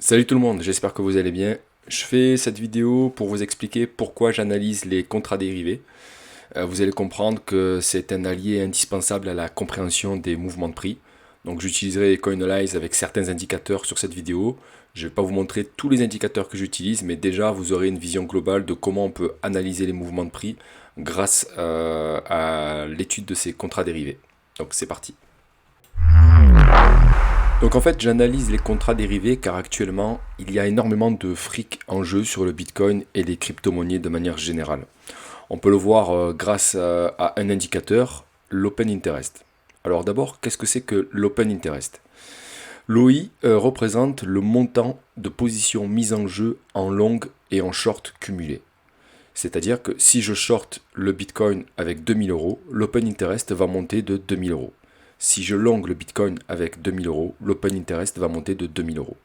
Salut tout le monde, j'espère que vous allez bien. Je fais cette vidéo pour vous expliquer pourquoi j'analyse les contrats dérivés. Vous allez comprendre que c'est un allié indispensable à la compréhension des mouvements de prix. Donc j'utiliserai Coinalyze avec certains indicateurs sur cette vidéo. Je ne vais pas vous montrer tous les indicateurs que j'utilise, mais déjà vous aurez une vision globale de comment on peut analyser les mouvements de prix grâce à l'étude de ces contrats dérivés. Donc c'est parti. Donc en fait, j'analyse les contrats dérivés car actuellement, il y a énormément de fric en jeu sur le Bitcoin et les crypto-monnaies de manière générale. On peut le voir grâce à un indicateur, l'Open Interest. Alors d'abord, qu'est-ce que c'est que l'Open Interest? L'OI représente le montant de positions mises en jeu en long et en short cumulé. C'est-à-dire que si je short le Bitcoin avec 2000 euros, l'Open Interest va monter de 2000 euros. Si je long le Bitcoin avec 2000 euros, l'Open Interest va monter de 2000 euros.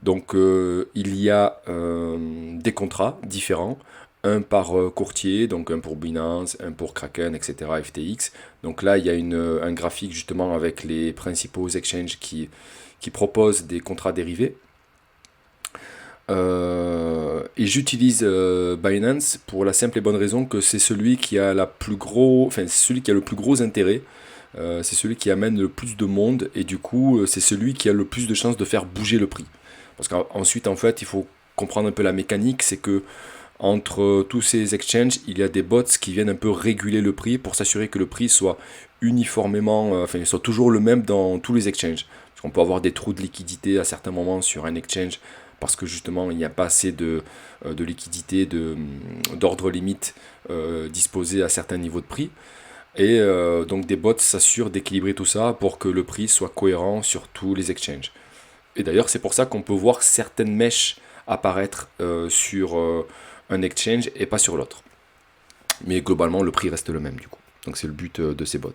Donc il y a des contrats différents, un par courtier, donc un pour Binance, un pour Kraken, etc., FTX. Donc là, il y a un graphique justement avec les principaux exchanges qui proposent des contrats dérivés. Et j'utilise Binance pour la simple et bonne raison que c'est celui qui a celui qui a le plus gros intérêt. C'est celui qui amène le plus de monde et du coup c'est celui qui a le plus de chances de faire bouger le prix. Parce qu'ensuite en fait il faut comprendre un peu la mécanique, c'est que entre tous ces exchanges il y a des bots qui viennent un peu réguler le prix pour s'assurer que le prix soit uniformément, il soit toujours le même dans tous les exchanges. Parce qu'on peut avoir des trous de liquidité à certains moments sur un exchange parce que justement il n'y a pas assez de liquidité, d'ordre limite disposé à certains niveaux de prix. Et donc des bots s'assurent d'équilibrer tout ça pour que le prix soit cohérent sur tous les exchanges. Et d'ailleurs c'est pour ça qu'on peut voir certaines mèches apparaître sur un exchange et pas sur l'autre. Mais globalement le prix reste le même du coup. Donc c'est le but de ces bots.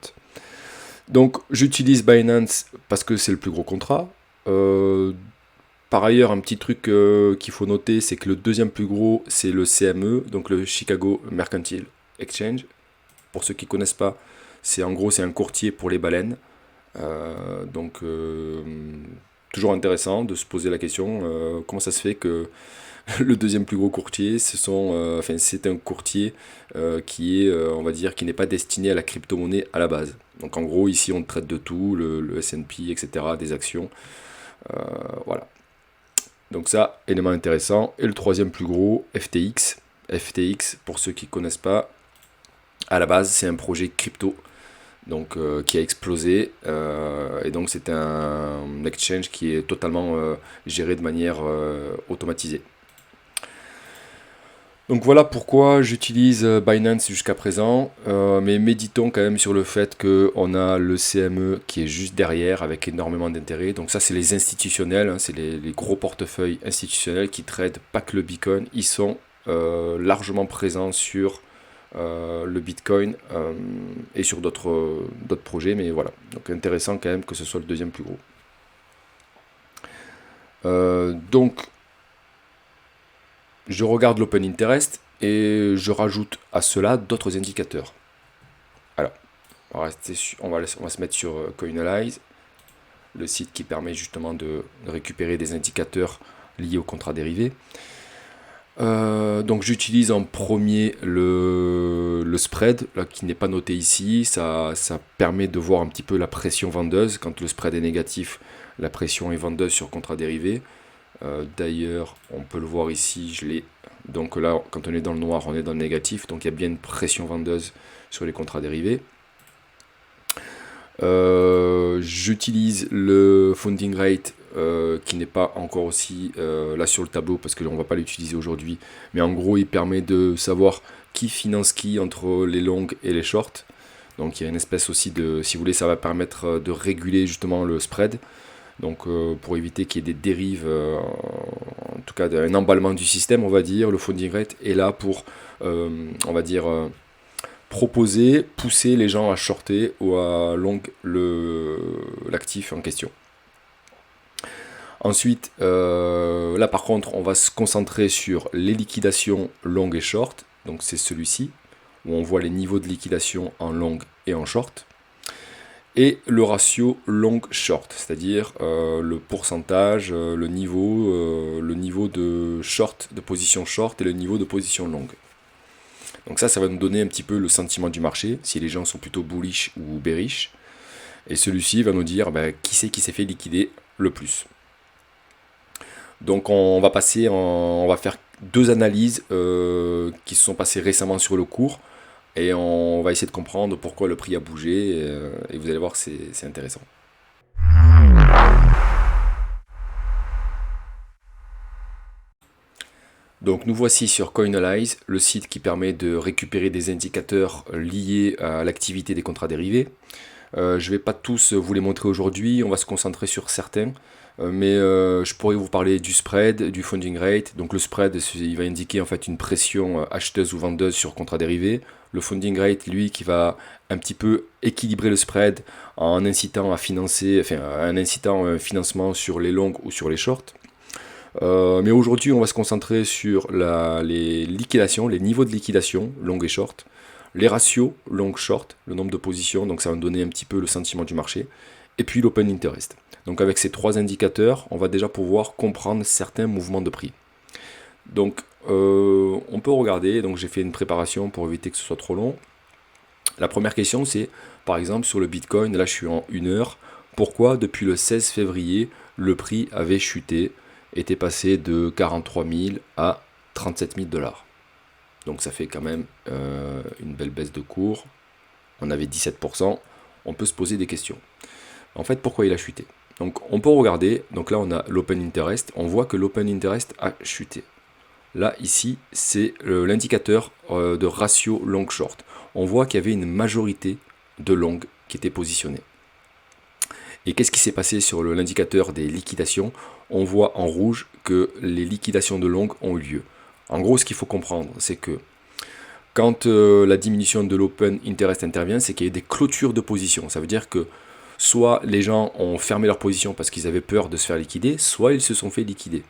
Donc j'utilise Binance parce que c'est le plus gros contrat. Par ailleurs, un petit truc qu'il faut noter, c'est que le deuxième plus gros, c'est le CME, donc le Chicago Mercantile Exchange. Pour ceux qui ne connaissent pas, c'est en gros c'est un courtier pour les baleines. Donc toujours intéressant de se poser la question comment ça se fait que le deuxième plus gros courtier, c'est un courtier qui est, on va dire, qui n'est pas destiné à la crypto-monnaie à la base. Donc en gros ici on traite de tout, le S&P, etc., des actions. Voilà. Donc ça, élément intéressant. Et le troisième plus gros, FTX. FTX, pour ceux qui ne connaissent pas, à la base, c'est un projet crypto donc, qui a explosé. Et donc, c'est un exchange qui est totalement géré de manière automatisée. Donc voilà pourquoi j'utilise Binance jusqu'à présent, mais méditons quand même sur le fait qu'on a le CME qui est juste derrière avec énormément d'intérêt. Donc ça c'est les institutionnels, hein, c'est les gros portefeuilles institutionnels qui traitent pas que le Bitcoin, ils sont largement présents sur le Bitcoin et sur d'autres projets, mais voilà. Donc intéressant quand même que ce soit le deuxième plus gros. Donc je regarde l'Open Interest et je rajoute à cela d'autres indicateurs. Alors, on va se mettre sur Coinalyze, le site qui permet justement de récupérer des indicateurs liés au contrat dérivé. Donc j'utilise en premier le spread, là, qui n'est pas noté ici. Ça permet de voir un petit peu la pression vendeuse. Quand le spread est négatif, la pression est vendeuse sur contrat dérivé. D'ailleurs, on peut le voir ici, je l'ai. Donc là, quand on est dans le noir, on est dans le négatif. Donc il y a bien une pression vendeuse sur les contrats dérivés. J'utilise le funding rate qui n'est pas encore aussi là sur le tableau parce que on va pas l'utiliser aujourd'hui. Mais en gros, il permet de savoir qui finance qui entre les longues et les shorts. Donc il y a une espèce aussi de, si vous voulez, ça va permettre de réguler justement le spread. Donc pour éviter qu'il y ait des dérives, en tout cas un emballement du système, on va dire, le funding rate est là pour, on va dire, proposer, pousser les gens à shorter ou à long l'actif en question. Ensuite, là par contre, on va se concentrer sur les liquidations long et short. Donc c'est celui-ci, où on voit les niveaux de liquidation en long et en short. et le ratio long-short, c'est-à-dire le pourcentage, le niveau de short, de position short et le niveau de position longue. Donc ça va nous donner un petit peu le sentiment du marché, si les gens sont plutôt bullish ou bearish. Et celui-ci va nous dire qui c'est qui s'est fait liquider le plus. Donc on va faire deux analyses qui se sont passées récemment sur le cours. Et on va essayer de comprendre pourquoi le prix a bougé. Et vous allez voir que c'est intéressant. Donc nous voici sur Coinalyze, le site qui permet de récupérer des indicateurs liés à l'activité des contrats dérivés. Je ne vais pas tous vous les montrer aujourd'hui, on va se concentrer sur certains. Mais je pourrais vous parler du spread, du funding rate. Donc le spread, il va indiquer en fait une pression acheteuse ou vendeuse sur contrat dérivé. Le funding rate, lui, qui va un petit peu équilibrer le spread en incitant à financer, en incitant un financement sur les longues ou sur les shorts. Mais aujourd'hui, on va se concentrer sur les liquidations, les niveaux de liquidation, long et short, les ratios long-short, le nombre de positions, donc ça va me donner un petit peu le sentiment du marché, et puis l'open interest. Donc avec ces trois indicateurs, on va déjà pouvoir comprendre certains mouvements de prix. Donc on peut regarder, donc j'ai fait une préparation pour éviter que ce soit trop long. La première question c'est, par exemple sur le Bitcoin, là je suis en 1 heure, pourquoi depuis le 16 février, le prix avait chuté, était passé de 43 000 à 37 000 $. Donc ça fait quand même une belle baisse de cours. On avait 17%. On peut se poser des questions. En fait, pourquoi il a chuté? Donc on peut regarder. Donc là, on a l'open interest. On voit que l'open interest a chuté. Là, ici, c'est l'indicateur de ratio long-short. On voit qu'il y avait une majorité de longues qui étaient positionnées. Et qu'est-ce qui s'est passé sur l'indicateur des liquidations? On voit en rouge que les liquidations de longues ont eu lieu. En gros, ce qu'il faut comprendre, c'est que quand la diminution de l'open interest intervient, c'est qu'il y a des clôtures de position. Ça veut dire que soit les gens ont fermé leur position parce qu'ils avaient peur de se faire liquider, soit ils se sont fait liquider.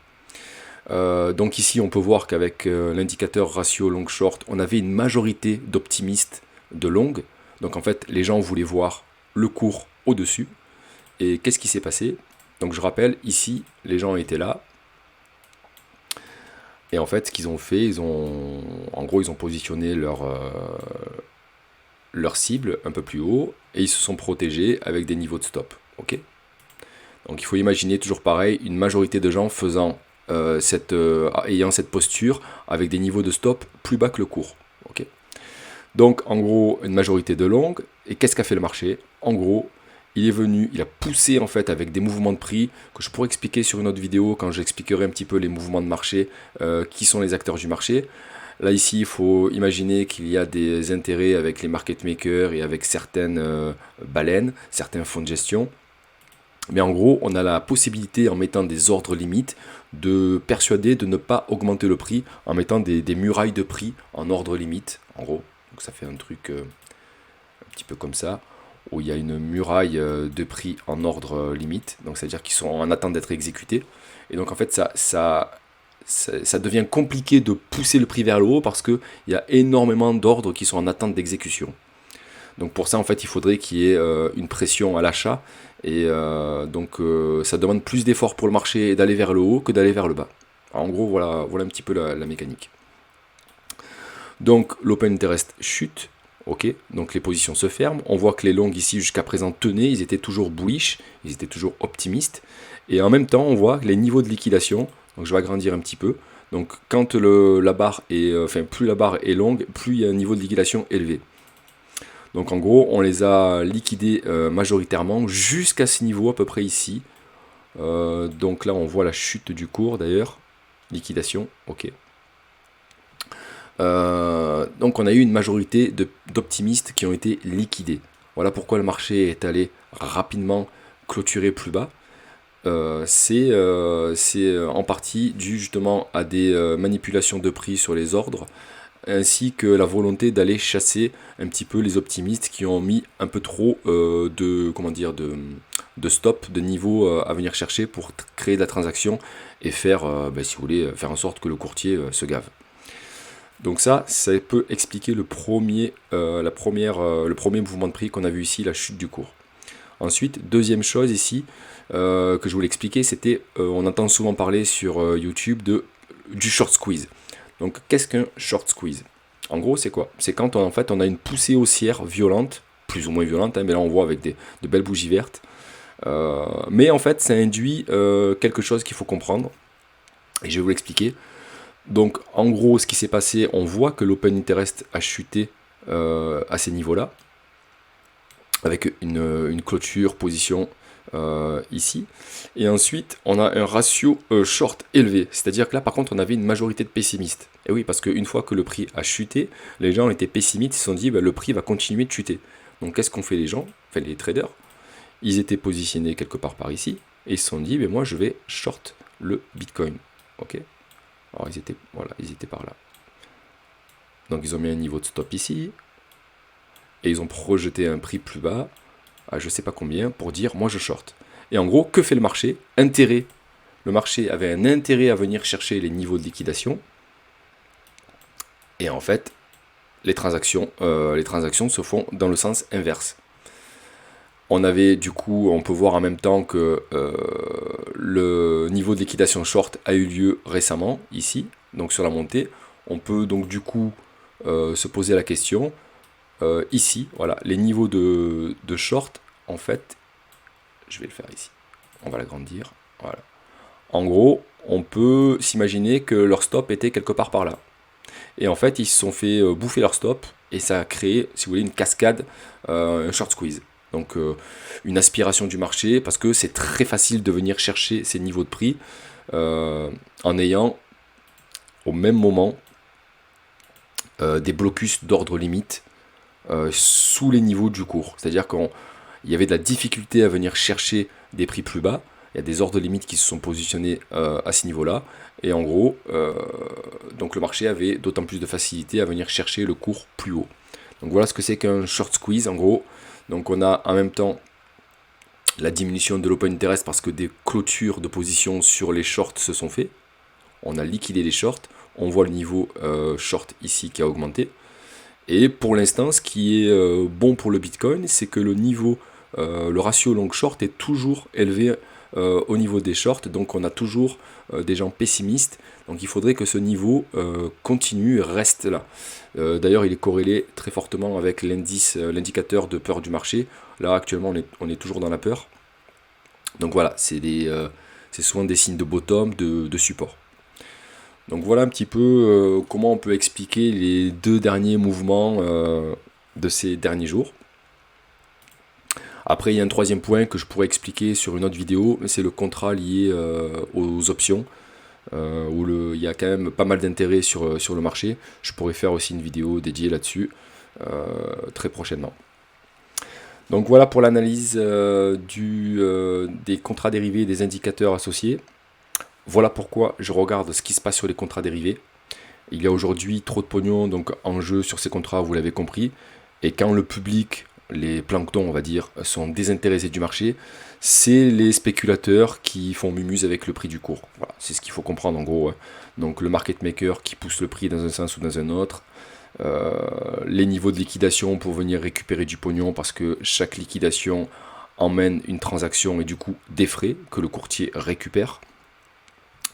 Donc ici, on peut voir qu'avec l'indicateur ratio long-short, on avait une majorité d'optimistes de longues. Donc en fait, les gens voulaient voir le cours au-dessus. Et qu'est-ce qui s'est passé? Donc je rappelle, ici, les gens étaient là. Et en fait, ce qu'ils ont fait, en gros, ils ont positionné leur cible un peu plus haut et ils se sont protégés avec des niveaux de stop. Ok. Donc il faut imaginer toujours pareil, une majorité de gens ayant cette posture avec des niveaux de stop plus bas que le cours. Ok. Donc en gros, une majorité de longues. Et qu'est-ce qu'a fait le marché? En gros, il est venu, il a poussé en fait avec des mouvements de prix que je pourrais expliquer sur une autre vidéo quand j'expliquerai un petit peu les mouvements de marché, qui sont les acteurs du marché. Là ici, il faut imaginer qu'il y a des intérêts avec les market makers et avec certaines baleines, certains fonds de gestion. Mais en gros, on a la possibilité en mettant des ordres limites de persuader de ne pas augmenter le prix en mettant des murailles de prix en ordre limite, en gros. Donc ça fait un truc un petit peu comme ça, où il y a une muraille de prix en ordre limite, donc c'est-à-dire qu'ils sont en attente d'être exécutés. Et donc en fait, ça devient compliqué de pousser le prix vers le haut parce qu'il y a énormément d'ordres qui sont en attente d'exécution. Donc pour ça, en fait, il faudrait qu'il y ait une pression à l'achat. Et donc ça demande plus d'efforts pour le marché d'aller vers le haut que d'aller vers le bas. Alors, en gros, voilà un petit peu la mécanique. Donc l'open interest chute. Ok, donc les positions se ferment. On voit que les longues ici jusqu'à présent tenaient, ils étaient toujours bullish, ils étaient toujours optimistes. Et en même temps, on voit les niveaux de liquidation. Donc je vais agrandir un petit peu. Donc quand la barre est, plus la barre est longue, plus il y a un niveau de liquidation élevé. Donc en gros, on les a liquidés majoritairement jusqu'à ce niveau à peu près ici. Donc là, on voit la chute du cours d'ailleurs. Liquidation, ok. Donc on a eu une majorité d'optimistes qui ont été liquidés. Voilà pourquoi le marché est allé rapidement clôturer plus bas. C'est en partie dû justement à des manipulations de prix sur les ordres, ainsi que la volonté d'aller chasser un petit peu les optimistes qui ont mis un peu trop de stop, de niveau à venir chercher pour créer de la transaction et faire, si vous voulez, faire en sorte que le courtier se gave. Donc ça peut expliquer le premier mouvement de prix qu'on a vu ici, la chute du cours. Ensuite, deuxième chose ici, que je voulais expliquer, c'était, on entend souvent parler sur YouTube du short squeeze. Donc qu'est-ce qu'un short squeeze? En gros, c'est quoi? C'est quand en fait on a une poussée haussière violente, plus ou moins violente, hein, mais là on voit avec de belles bougies vertes. Mais en fait, ça induit quelque chose qu'il faut comprendre, et je vais vous l'expliquer. Donc en gros, ce qui s'est passé, on voit que l'Open Interest a chuté à ces niveaux-là, avec une clôture, position ici. Et ensuite, on a un ratio short élevé. C'est-à-dire que là, par contre, on avait une majorité de pessimistes. Et oui, parce qu'une fois que le prix a chuté, les gens étaient pessimistes, ils se sont dit, bah, le prix va continuer de chuter. Donc qu'est-ce qu'ont fait les gens, enfin les traders? Ils étaient positionnés quelque part par ici, et ils se sont dit, bah, moi je vais short le Bitcoin. Ok. Alors voilà, ils étaient par là. Donc ils ont mis un niveau de stop ici, et ils ont projeté un prix plus bas, à je sais pas combien, pour dire moi je short. Et en gros, que fait le marché? Intérêt. Le marché avait un intérêt à venir chercher les niveaux de liquidation, et en fait, les transactions se font dans le sens inverse. On avait du coup, on peut voir en même temps que le niveau de liquidation short a eu lieu récemment, ici, donc sur la montée. On peut donc du coup se poser la question, ici, voilà, les niveaux de short, en fait, je vais le faire ici, on va l'agrandir, voilà. En gros, on peut s'imaginer que leur stop était quelque part par là. Et en fait, ils se sont fait bouffer leur stop, et ça a créé, si vous voulez, une cascade, un short squeeze. Donc une aspiration du marché, parce que c'est très facile de venir chercher ces niveaux de prix en ayant au même moment des blocus d'ordre limite sous les niveaux du cours. C'est-à-dire qu'il y avait de la difficulté à venir chercher des prix plus bas. Il y a des ordres limites qui se sont positionnés à ce niveau-là. Et en gros, donc le marché avait d'autant plus de facilité à venir chercher le cours plus haut. Donc voilà ce que c'est qu'un short squeeze en gros. Donc on a en même temps la diminution de l'open interest parce que des clôtures de position sur les shorts se sont faits. On a liquidé les shorts. On voit le niveau short ici qui a augmenté. Et pour l'instant, ce qui est bon pour le Bitcoin, c'est que le niveau, le ratio long short est toujours élevé au niveau des shorts. Donc on a toujours des gens pessimistes. Donc il faudrait que ce niveau continue, reste là. D'ailleurs, il est corrélé très fortement avec l'indice, l'indicateur de peur du marché. Là, actuellement, on est toujours dans la peur. Donc voilà, c'est souvent des signes de bottom, de support. Donc voilà un petit peu comment on peut expliquer les deux derniers mouvements de ces derniers jours. Après, il y a un troisième point que je pourrais expliquer sur une autre vidéo, c'est le contrat lié aux options. Où il y a quand même pas mal d'intérêt sur le marché. Je pourrais faire aussi une vidéo dédiée là-dessus très prochainement. Donc voilà pour l'analyse des contrats dérivés et des indicateurs associés. Voilà pourquoi je regarde ce qui se passe sur les contrats dérivés. Il y a aujourd'hui trop de pognon donc en jeu sur ces contrats, vous l'avez compris. Et quand le public, les planctons on va dire, sont désintéressés du marché, c'est les spéculateurs qui font mumuse avec le prix du cours. Voilà, c'est ce qu'il faut comprendre en gros. Hein. Donc le market maker qui pousse le prix dans un sens ou dans un autre. Les niveaux de liquidation pour venir récupérer du pognon parce que chaque liquidation emmène une transaction et du coup des frais que le courtier récupère.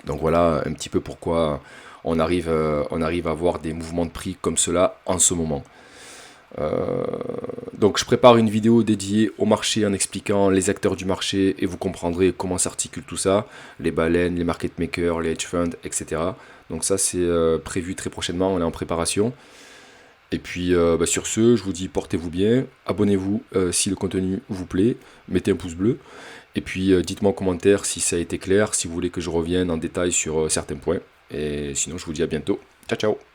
Donc voilà un petit peu pourquoi on arrive à avoir des mouvements de prix comme cela en ce moment. Donc je prépare une vidéo dédiée au marché en expliquant les acteurs du marché et vous comprendrez comment s'articule tout ça, les baleines, les market makers, les hedge funds, etc. Donc ça c'est prévu très prochainement, on est en préparation. Et puis sur ce, je vous dis portez-vous bien, abonnez-vous si le contenu vous plaît, mettez un pouce bleu. Et puis dites-moi en commentaire si ça a été clair, si vous voulez que je revienne en détail sur certains points. Et sinon je vous dis à bientôt. Ciao ciao.